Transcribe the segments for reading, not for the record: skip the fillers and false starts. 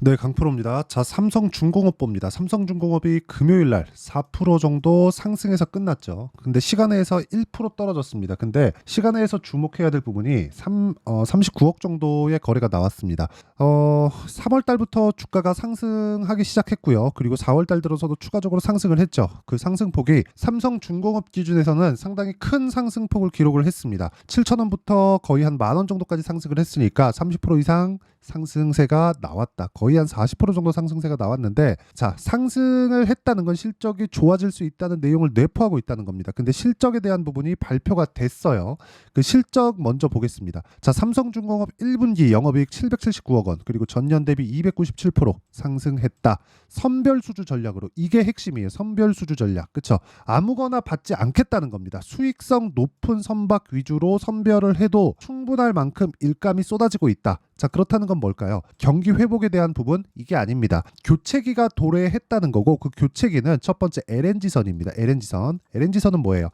네, 강프로입니다. 자, 삼성중공업 봅니다. 삼성중공업이 금요일 날 4% 정도 상승해서 끝났죠. 근데 시간에서 1% 떨어졌습니다. 근데 시간에서 주목해야 될 부분이 39억 정도의 거래가 나왔습니다. 3월 달부터 주가가 상승하기 시작했고요. 그리고 4월 달 들어서도 추가적으로 상승을 했죠. 그 상승폭이 삼성중공업 기준에서는 상당히 큰 상승폭을 기록을 했습니다. 7,000원부터 거의 한 10,000원 정도까지 상승을 했으니까 30% 이상 상승세가 나왔다. 거의 한 40% 정도 상승세가 나왔는데, 자, 상승을 했다는 건 실적이 좋아질 수 있다는 내용을 내포하고 있다는 겁니다. 근데 실적에 대한 부분이 발표가 됐어요. 그 실적 먼저 보겠습니다. 자, 삼성중공업 1분기 영업이익 779억 원, 그리고 전년 대비 297% 상승했다. 선별수주 전략으로, 이게 핵심이에요. 선별수주 전략. 그쵸? 아무거나 받지 않겠다는 겁니다. 수익성 높은 선박 위주로 선별을 해도 충분할 만큼 일감이 쏟아지고 있다. 자, 그렇다는 건 뭘까요? 경기 회복에 대한 부분, 이게 아닙니다. 교체기가 도래했다는 거고, 그 교체기는 첫 번째 LNG선입니다. LNG선은 뭐예요?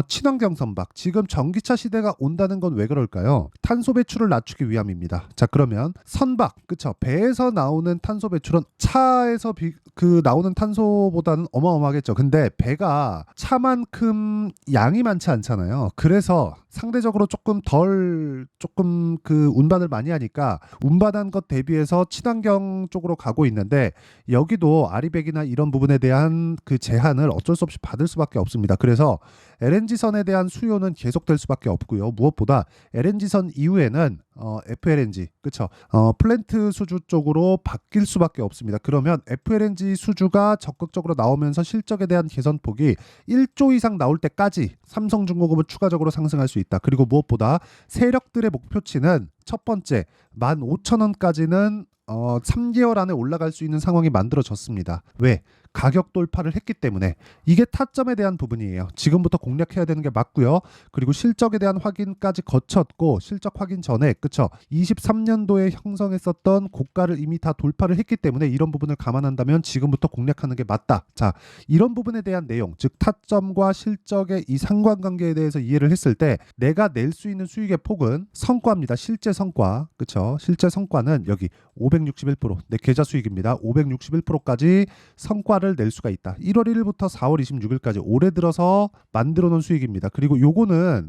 친환경 선박. 지금 전기차 시대가 온다는 건 왜 그럴까요? 탄소 배출을 낮추기 위함입니다. 자, 그러면 선박, 그쵸? 배에서 나오는 탄소 배출은 차에서 나오는 탄소보다는 어마어마하겠죠. 근데 배가 차만큼 양이 많지 않잖아요. 그래서 상대적으로 조금 그 운반을 많이 하니까 운반한 것 대비해서 친환경 쪽으로 가고 있는데, 여기도 아리백이나 이런 부분에 대한 그 제한을 어쩔 수 없이 받을 수밖에 없습니다. 그래서 LNG선에 대한 수요는 계속될 수밖에 없고요. 무엇보다 LNG선 이후에는 FLNG, 그쵸? 플랜트 수주 쪽으로 바뀔 수밖에 없습니다. 그러면 FLNG 수주가 적극적으로 나오면서 실적에 대한 개선폭이 1조 이상 나올 때까지 삼성중공업은 추가적으로 상승할 수 있다. 그리고 무엇보다 세력들의 목표치는 첫 번째 15,000원까지는 3개월 안에 올라갈 수 있는 상황이 만들어졌습니다. 왜? 가격 돌파를 했기 때문에. 이게 타점에 대한 부분이에요. 지금부터 공략해야 되는 게 맞고요. 그리고 실적에 대한 확인까지 거쳤고, 실적 확인 전에, 그쵸? 23년도에 형성했었던 고가를 이미 다 돌파를 했기 때문에 이런 부분을 감안한다면 지금부터 공략하는 게 맞다. 자, 이런 부분에 대한 내용, 즉 타점과 실적의 이 상관관계에 대해서 이해를 했을 때 내가 낼 수 있는 수익의 폭은 성과입니다. 실제 성과, 그쵸? 실제 성과는 여기 561%, 내 계좌 수익입니다. 561%까지 성과를 낼 수가 있다. 1월 1일부터 4월 26일까지 올해 들어서 만들어 놓은 수익입니다. 그리고 요거는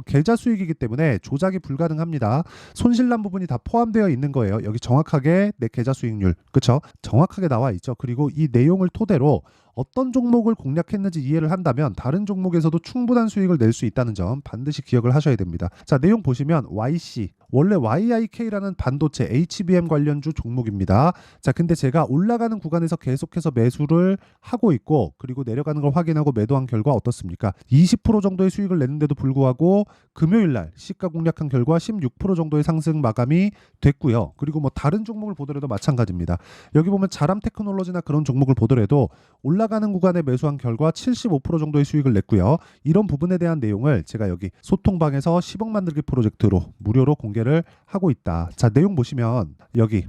계좌 수익이기 때문에 조작이 불가능합니다. 손실난 부분이 다 포함되어 있는 거예요. 여기 정확하게 내 계좌 수익률, 그쵸? 정확하게 나와 있죠. 그리고 이 내용을 토대로 어떤 종목을 공략했는지 이해를 한다면 다른 종목에서도 충분한 수익을 낼 수 있다는 점 반드시 기억을 하셔야 됩니다. 자, 내용 보시면 YC, 원래 YIK라는 반도체 HBM 관련주 종목입니다. 자, 근데 제가 올라가는 구간에서 계속해서 매수를 하고 있고, 그리고 내려가는 걸 확인하고 매도한 결과 어떻습니까? 20% 정도의 수익을 냈는데도 불구하고 금요일 날 시가 공략한 결과 16% 정도의 상승 마감이 됐고요. 그리고 뭐 다른 종목을 보더라도 마찬가지입니다. 여기 보면 자람 테크놀로지나 그런 종목을 보더라도 올라가는 구간에 매수한 결과 75% 정도의 수익을 냈고요. 이런 부분에 대한 내용을 제가 여기 소통방에서 10억 만들기 프로젝트로 무료로 공개를 하고 있다. 자, 내용 보시면 여기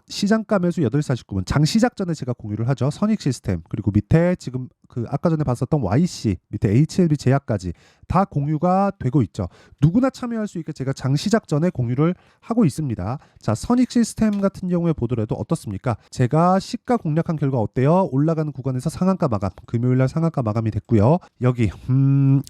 시장가 매수 8시 49분 장 시작 전에 제가 공유를 하죠. 선익 시스템, 그리고 밑에 지금 그 아까 전에 봤었던 YC, 밑에 HLB 제약까지 다 공유가 되고 있죠. 누구나 참여할 수 있게 제가 장 시작 전에 공유를 하고 있습니다. 자, 선익 시스템 같은 경우에 보더라도 어떻습니까? 제가 시가 공략한 결과 어때요? 올라가는 구간에서 상한가 마감, 금요일날 상한가 마감이 됐고요. 여기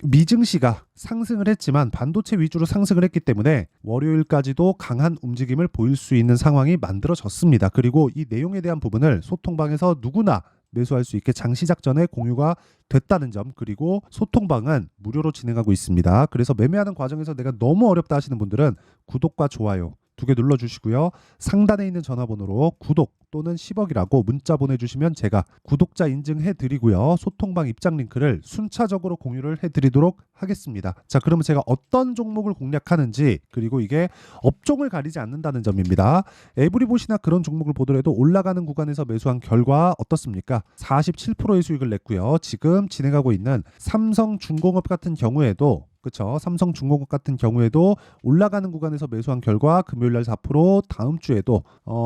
미증시가 상승을 했지만 반도체 위주로 상승을 했기 때문에 월요일까지도 강한 움직임을 보일 수 있는 상황이 만들어졌습니다. 그리고 이 내용에 대한 부분을 소통방에서 누구나 매수할 수 있게 장 시작 전에 공유가 됐다는 점, 그리고 소통방은 무료로 진행하고 있습니다. 그래서 매매하는 과정에서 내가 너무 어렵다 하시는 분들은 구독과 좋아요 2개 눌러주시고요. 상단에 있는 전화번호로 구독 또는 10억이라고 문자 보내주시면 제가 구독자 인증해드리고요. 소통방 입장 링크를 순차적으로 공유를 해드리도록 하겠습니다. 자, 그러면 제가 어떤 종목을 공략하는지, 그리고 이게 업종을 가리지 않는다는 점입니다. 에브리봇이나 그런 종목을 보더라도 올라가는 구간에서 매수한 결과 어떻습니까? 47%의 수익을 냈고요. 지금 진행하고 있는 삼성중공업 같은 경우에도, 그쵸? 삼성중공업 같은 경우에도 올라가는 구간에서 매수한 결과 금요일날 4%, 다음 주에도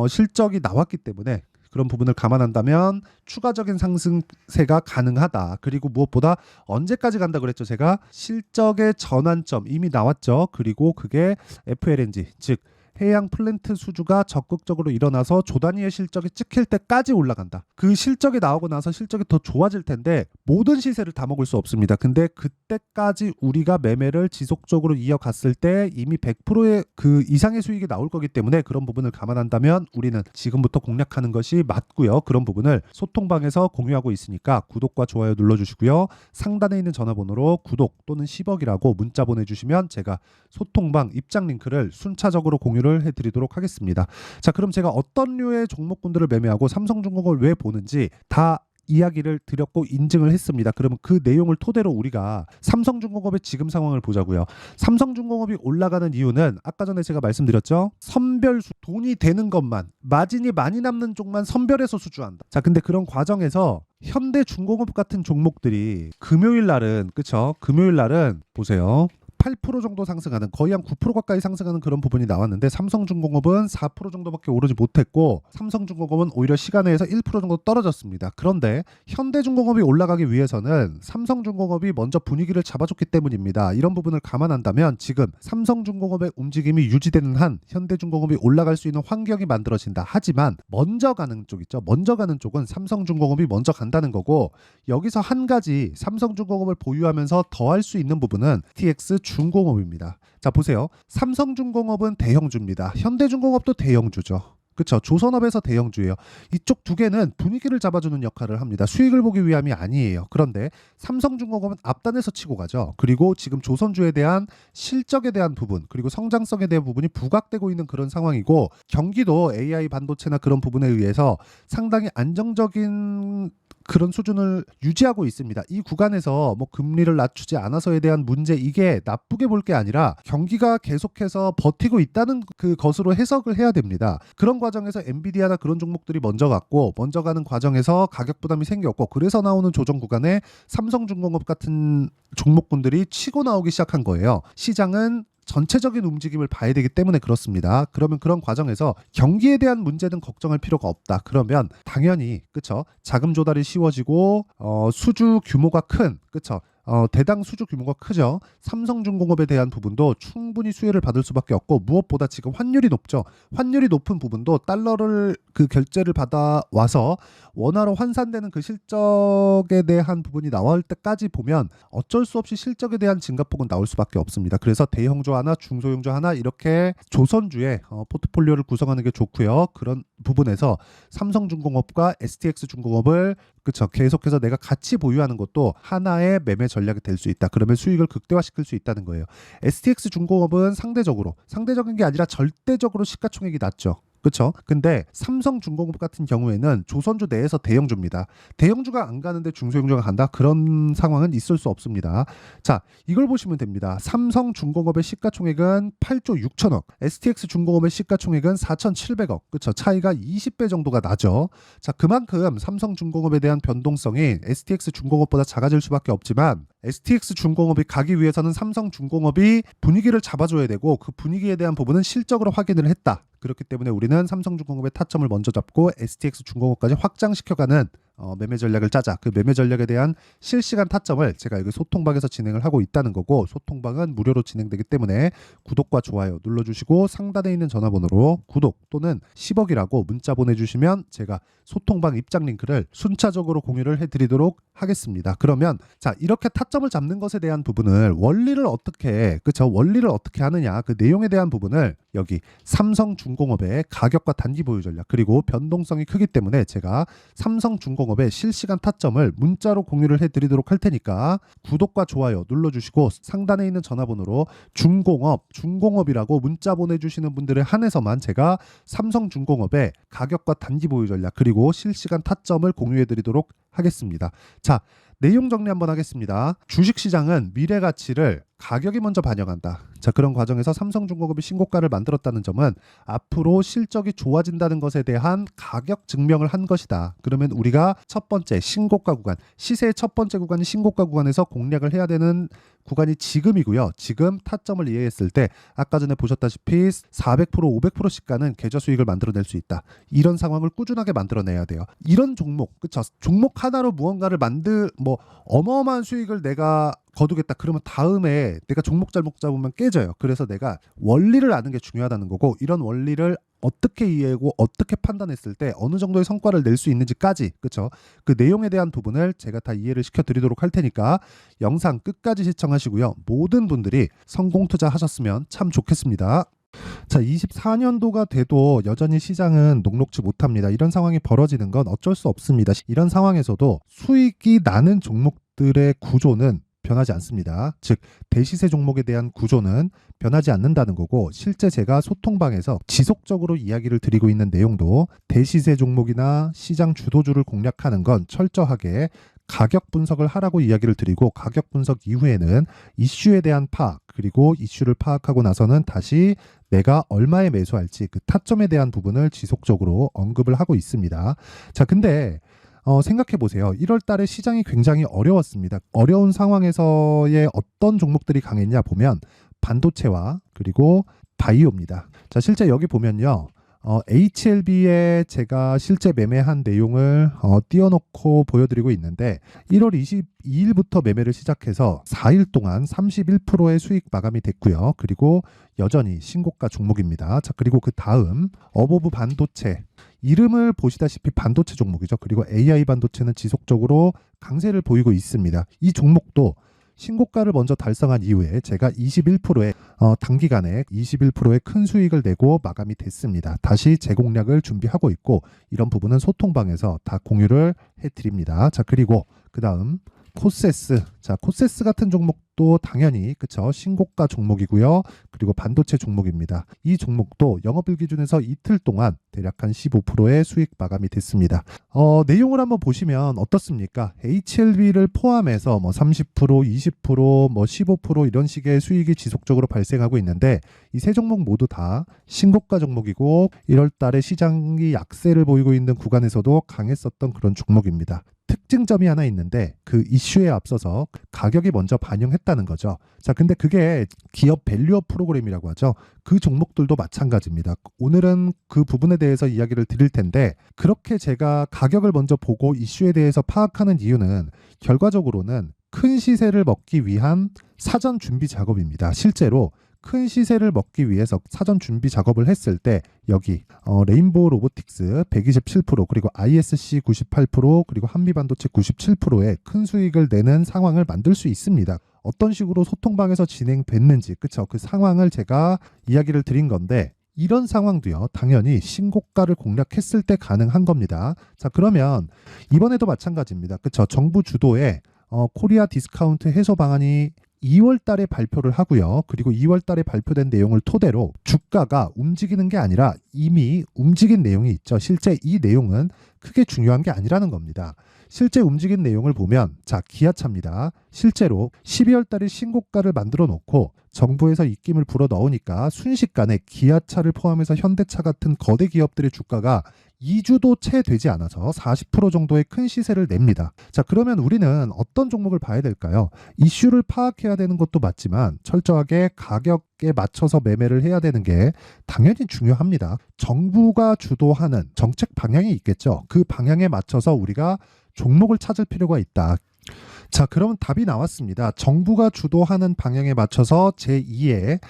실적이 나왔기 때문에 그런 부분을 감안한다면 추가적인 상승세가 가능하다. 그리고 무엇보다 언제까지 간다 그랬죠? 제가 실적의 전환점 이미 나왔죠. 그리고 그게 FLNG, 즉 해양 플랜트 수주가 적극적으로 일어나서 조 단위의 실적이 찍힐 때까지 올라간다. 그 실적이 나오고 나서 실적이 더 좋아질 텐데 모든 시세를 다 먹을 수 없습니다. 근데 그때까지 우리가 매매를 지속적으로 이어갔을 때 이미 100%의 그 이상의 수익이 나올 거기 때문에 그런 부분을 감안한다면 우리는 지금부터 공략하는 것이 맞고요. 그런 부분을 소통방에서 공유하고 있으니까 구독과 좋아요 눌러주시고요. 상단에 있는 전화번호로 구독 또는 10억이라고 문자 보내주시면 제가 소통방 입장 링크를 순차적으로 공유를 해드리도록 하겠습니다. 자, 그럼 제가 어떤 류의 종목군들을 매매하고 삼성중공업을 왜 보는지 다 이야기를 드렸고 인증을 했습니다. 그러면 그 내용을 토대로 우리가 삼성중공업의 지금 상황을 보자고요. 삼성중공업이 올라가는 이유는 아까 전에 제가 말씀드렸죠. 선별수, 돈이 되는 것만, 마진이 많이 남는 쪽만 선별해서 수주한다. 자, 근데 그런 과정에서 현대중공업 같은 종목들이 금요일 날은, 그쵸? 금요일 날은 보세요. 8% 정도 상승하는, 거의 한 9% 가까이 상승하는 그런 부분이 나왔는데 삼성중공업은 4% 정도밖에 오르지 못했고 삼성중공업은 오히려 시간에서 1% 정도 떨어졌습니다. 그런데 현대중공업이 올라가기 위해서는 삼성중공업이 먼저 분위기를 잡아줬기 때문입니다. 이런 부분을 감안한다면 지금 삼성중공업의 움직임이 유지되는 한 현대중공업이 올라갈 수 있는 환경이 만들어진다. 하지만 먼저 가는 쪽 있죠. 먼저 가는 쪽은 삼성중공업이 먼저 간다는 거고, 여기서 한 가지 삼성중공업을 보유하면서 더 할 수 있는 부분은 STX 중공업입니다. 자, 보세요. 삼성중공업은 대형주입니다. 현대중공업도 대형주죠. 그렇죠. 조선업에서 대형주예요. 이쪽 두 개는 분위기를 잡아주는 역할을 합니다. 수익을 보기 위함이 아니에요. 그런데 삼성중공업은 앞단에서 치고 가죠. 그리고 지금 조선주에 대한 실적에 대한 부분, 그리고 성장성에 대한 부분이 부각되고 있는 그런 상황이고, 경기도 AI 반도체나 그런 부분에 의해서 상당히 안정적인 그런 수준을 유지하고 있습니다. 이 구간에서 뭐 금리를 낮추지 않아서에 대한 문제, 이게 나쁘게 볼 게 아니라 경기가 계속해서 버티고 있다는 그 것으로 해석을 해야 됩니다. 그런 과정에서 엔비디아나 그런 종목들이 먼저 갔고, 먼저 가는 과정에서 가격 부담이 생겼고, 그래서 나오는 조정 구간에 삼성중공업 같은 종목군들이 치고 나오기 시작한 거예요. 시장은 전체적인 움직임을 봐야 되기 때문에 그렇습니다. 그러면 그런 과정에서 경기에 대한 문제는 걱정할 필요가 없다. 그러면 당연히, 그쵸, 자금 조달이 쉬워지고 수주 규모가 큰, 그쵸, 대당 수주 규모가 크죠. 삼성중공업에 대한 부분도 충분히 수혜를 받을 수밖에 없고, 무엇보다 지금 환율이 높죠. 환율이 높은 부분도 달러를 그 결제를 받아 와서 원화로 환산되는 그 실적에 대한 부분이 나올 때까지 보면 어쩔 수 없이 실적에 대한 증가폭은 나올 수밖에 없습니다. 그래서 대형주 하나, 중소형주 하나 이렇게 조선주의 포트폴리오를 구성하는 게 좋고요. 그런 부분에서 삼성중공업과 STX중공업을, 그쵸, 계속해서 내가 같이 보유하는 것도 하나의 매매 전략이 될 수 있다. 그러면 수익을 극대화시킬 수 있다는 거예요. STX중공업은 상대적인 게 아니라 절대적으로 시가총액이 낮죠. 그렇죠? 근데 삼성중공업 같은 경우에는 조선주 내에서 대형주입니다. 대형주가 안 가는데 중소형주가 간다? 그런 상황은 있을 수 없습니다. 자, 이걸 보시면 됩니다. 삼성중공업의 시가총액은 8조 6천억, STX중공업의 시가총액은 4,700억. 그렇죠? 차이가 20배 정도가 나죠. 자, 그만큼 삼성중공업에 대한 변동성이 STX중공업보다 작아질 수밖에 없지만, STX중공업이 가기 위해서는 삼성중공업이 분위기를 잡아줘야 되고, 그 분위기에 대한 부분은 실적으로 확인을 했다. 그렇기 때문에 우리는 삼성중공업의 타점을 먼저 잡고 STX중공업까지 확장시켜가는 매매 전략을 짜자. 그 매매 전략에 대한 실시간 타점을 제가 여기 소통방에서 진행을 하고 있다는 거고, 소통방은 무료로 진행되기 때문에 구독과 좋아요 눌러주시고 상단에 있는 전화번호로 구독 또는 10억이라고 문자 보내주시면 제가 소통방 입장 링크를 순차적으로 공유를 해드리도록 하겠습니다. 그러면 자, 이렇게 타점을 잡는 것에 대한 부분을 원리를 어떻게, 그쵸, 원리를 어떻게 하느냐, 그 내용에 대한 부분을 여기 삼성중공업의 가격과 단기 보유 전략, 그리고 변동성이 크기 때문에 제가 삼성중공업의 실시간 타점을 문자로 공유를 해드리도록 할 테니까 구독과 좋아요 눌러주시고 상단에 있는 전화번호로 중공업이라고 문자 보내주시는 분들에 한해서만 제가 삼성중공업의 가격과 단기 보유 전략 그리고 실시간 타점을 공유해드리도록 하겠습니다. 자, 내용 정리 한번 하겠습니다. 주식시장은 미래 가치를 가격이 먼저 반영한다. 자, 그런 과정에서 삼성중공업이 신고가를 만들었다는 점은 앞으로 실적이 좋아진다는 것에 대한 가격 증명을 한 것이다. 그러면 우리가 첫 번째 신고가 구간, 시세의 첫 번째 구간이 신고가 구간에서 공략을 해야 되는 구간이 지금이고요. 지금 타점을 이해했을 때 아까 전에 보셨다시피 400%, 500%씩 가는 계좌 수익을 만들어낼 수 있다. 이런 상황을 꾸준하게 만들어내야 돼요. 이런 종목, 그쵸? 종목 하나로 무언가를 어마어마한 수익을 내가 거두겠다. 그러면 다음에 내가 종목 잘못 잡으면 깨져요. 그래서 내가 원리를 아는 게 중요하다는 거고, 이런 원리를 어떻게 이해하고 어떻게 판단했을 때 어느 정도의 성과를 낼 수 있는지까지, 그쵸? 그 내용에 대한 부분을 제가 다 이해를 시켜드리도록 할 테니까 영상 끝까지 시청하시고요. 모든 분들이 성공 투자하셨으면 참 좋겠습니다. 자, 24년도가 돼도 여전히 시장은 녹록지 못합니다. 이런 상황이 벌어지는 건 어쩔 수 없습니다. 이런 상황에서도 수익이 나는 종목들의 구조는 변하지 않습니다. 즉, 대시세 종목에 대한 구조는 변하지 않는다는 거고, 실제 제가 소통방에서 지속적으로 이야기를 드리고 있는 내용도 대시세 종목이나 시장 주도주를 공략하는 건 철저하게 가격 분석을 하라고 이야기를 드리고, 가격 분석 이후에는 이슈에 대한 파악, 그리고 이슈를 파악하고 나서는 다시 내가 얼마에 매수할지 그 타점에 대한 부분을 지속적으로 언급을 하고 있습니다. 자, 근데 생각해 보세요. 1월 달에 시장이 굉장히 어려웠습니다. 어려운 상황에서의 어떤 종목들이 강했냐 보면 반도체와 그리고 바이오입니다. 자, 실제 여기 보면요. HLB에 제가 실제 매매한 내용을 띄워놓고 보여드리고 있는데, 1월 22일부터 매매를 시작해서 4일 동안 31%의 수익 마감이 됐고요. 그리고 여전히 신고가 종목입니다. 자, 그리고 그 다음 어보브 반도체, 이름을 보시다시피 반도체 종목이죠. 그리고 AI 반도체는 지속적으로 강세를 보이고 있습니다. 이 종목도 신고가를 먼저 달성한 이후에 제가 21%의 단기간에 21%의 큰 수익을 내고 마감이 됐습니다. 다시 재공략을 준비하고 있고, 이런 부분은 소통방에서 다 공유를 해드립니다. 자, 그리고 그 다음 코세스. 자, 코세스 같은 종목도 당연히 그쵸, 신고가 종목이고요. 그리고 반도체 종목입니다. 이 종목도 영업일 기준에서 이틀 동안 대략 한 15%의 수익 마감이 됐습니다. 내용을 한번 보시면 어떻습니까? HLB를 포함해서 뭐 30%, 20%, 뭐 15% 이런 식의 수익이 지속적으로 발생하고 있는데, 이 세 종목 모두 다 신고가 종목이고 1월 달에 시장이 약세를 보이고 있는 구간에서도 강했었던 그런 종목입니다. 특징점이 하나 있는데, 그 이슈에 앞서서 가격이 먼저 반영했다는 거죠. 자, 근데 그게 기업 밸류업 프로그램이라고 하죠. 그 종목들도 마찬가지입니다. 오늘은 그 부분에 대해서 이야기를 드릴 텐데, 그렇게 제가 가격을 먼저 보고 이슈에 대해서 파악하는 이유는 결과적으로는 큰 시세를 먹기 위한 사전 준비 작업입니다. 실제로 큰 시세를 먹기 위해서 사전 준비 작업을 했을 때 여기 레인보우 로보틱스 127%, 그리고 ISC 98%, 그리고 한미반도체 97%의 큰 수익을 내는 상황을 만들 수 있습니다. 어떤 식으로 소통방에서 진행됐는지, 그쵸? 그 상황을 제가 이야기를 드린 건데, 이런 상황도요, 당연히 신고가를 공략했을 때 가능한 겁니다. 자, 그러면 이번에도 마찬가지입니다. 그쵸? 정부 주도의 코리아 디스카운트 해소 방안이 2월 달에 발표를 하고요. 그리고 2월 달에 발표된 내용을 토대로 주가가 움직이는 게 아니라 이미 움직인 내용이 있죠. 실제 이 내용은 크게 중요한 게 아니라는 겁니다. 실제 움직인 내용을 보면, 자, 기아차입니다. 실제로 12월 달에 신고가를 만들어 놓고 정부에서 입김을 불어 넣으니까 순식간에 기아차를 포함해서 현대차 같은 거대 기업들의 주가가 2주도 채 되지 않아서 40% 정도의 큰 시세를 냅니다. 자, 그러면 우리는 어떤 종목을 봐야 될까요? 이슈를 파악해야 되는 것도 맞지만 철저하게 가격에 맞춰서 매매를 해야 되는 게 당연히 중요합니다. 정부가 주도하는 정책 방향이 있겠죠. 그 방향에 맞춰서 우리가 종목을 찾을 필요가 있다. 자, 그러면 답이 나왔습니다. 정부가 주도하는 방향에 맞춰서 제2의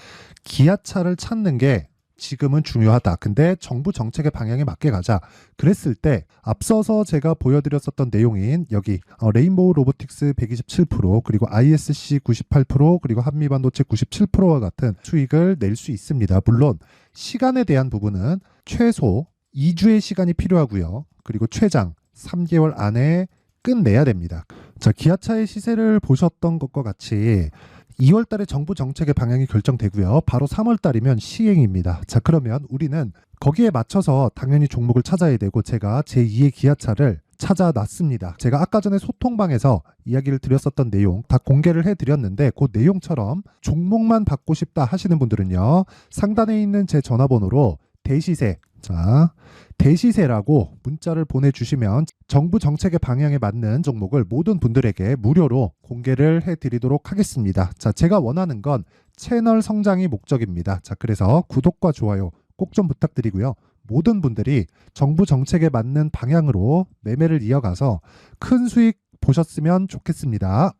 기아차를 찾는 게 지금은 중요하다. 근데 정부 정책의 방향에 맞게 가자. 그랬을 때 앞서서 제가 보여드렸었던 내용인 여기 레인보우 로보틱스 127%, 그리고 ISC 98%, 그리고 한미반도체 97%와 같은 수익을 낼 수 있습니다. 물론 시간에 대한 부분은 최소 2주의 시간이 필요하고요. 그리고 최장 3개월 안에 끝내야 됩니다. 자, 기아차의 시세를 보셨던 것과 같이 2월 달에 정부 정책의 방향이 결정되고요. 바로 3월 달이면 시행입니다. 자, 그러면 우리는 거기에 맞춰서 당연히 종목을 찾아야 되고, 제가 제2의 기아차를 찾아놨습니다. 제가 아까 전에 소통방에서 이야기를 드렸었던 내용 다 공개를 해드렸는데, 그 내용처럼 종목만 받고 싶다 하시는 분들은요, 상단에 있는 제 전화번호로 대시세, 자, 대시세라고 문자를 보내주시면 정부 정책의 방향에 맞는 종목을 모든 분들에게 무료로 공개를 해드리도록 하겠습니다. 자, 제가 원하는 건 채널 성장이 목적입니다. 자, 그래서 구독과 좋아요 꼭 좀 부탁드리고요. 모든 분들이 정부 정책에 맞는 방향으로 매매를 이어가서 큰 수익 보셨으면 좋겠습니다.